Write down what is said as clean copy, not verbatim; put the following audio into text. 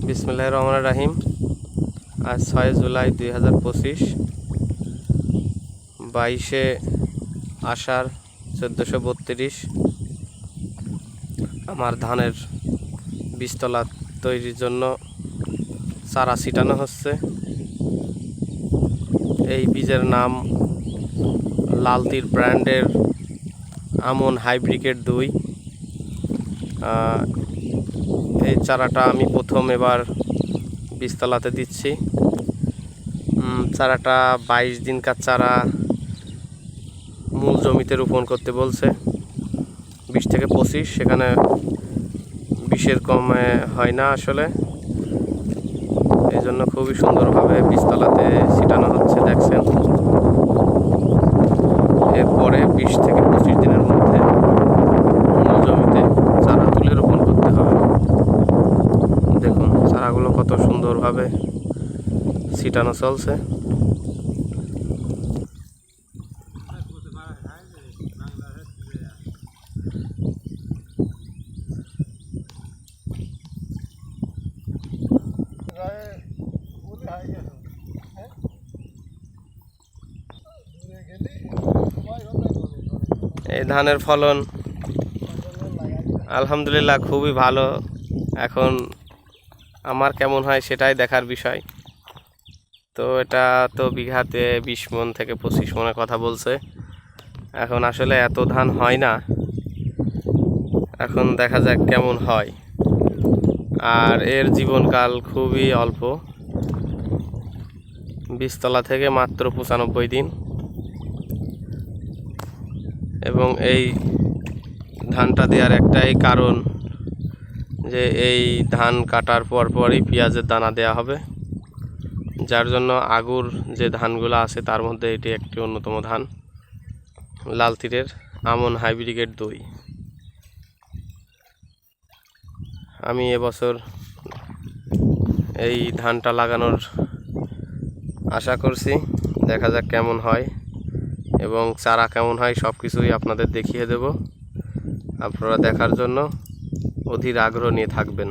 বিসমিল্লাহির রহমানির রহিম। আজ 6 জুলাই 2025, 22 আষাঢ় 1432। আমার ধানের বীজতলা তৈরির জন্য চারা ছিটানো হচ্ছে। এই বীজের নাম লালতির ব্র্যান্ডের আমন হাইব্রিড 2। এই চারাটা আমি প্রথম এবার বীজতলাতে দিচ্ছি। চারাটা 22 দিনকার চারা মূল জমিতে রোপণ করতে বলছে। 20 থেকে 25, সেখানে 20-এর কমে হয় না আসলে। এই জন্য খুবই সুন্দরভাবে বীজতলাতে ছিটানো হচ্ছে, দেখছেন। এরপরে 20 থেকে 25 দিনের মধ্যে মূল জমিতে চারা তুলে রোপণ করতে হবে। দেখুন চারাগুলো কত সুন্দরভাবে ছিটানো চলছে। এই ধানের ফলন আলহামদুলিল্লাহ খুবই ভালো। এখন আমার কেমন হয় সেটাই দেখার বিষয়। তো এটা তো বিঘাতে 20 মণ থেকে 25 মণের কথা বলছে। এখন আসলে এত ধান হয় না, এখন দেখা যাক কেমন হয়। আর এর জীবনকাল খুবই অল্প, বীজতলা থেকে মাত্র 95 দিন। এবং এই ধানটা দেওয়ার একটাই কারণ যে এই ধান কাটার পরই পেঁয়াজের দানা দেওয়া হবে, যার জন্য আগুর যে ধানগুলো আছে তার মধ্যে এটি একটি অন্যতম ধান, লালতিরের আমন হাইব্রিড 2। আমি এবছর এই ধানটা লাগানোর আশা করছি, দেখা যাক কেমন হয় এবং চারা কেমন হয় সব কিছুই আপনাদের দেখিয়ে দেব। আপনারা দেখার জন্য অধীর আগ্রহ নিয়ে থাকবেন।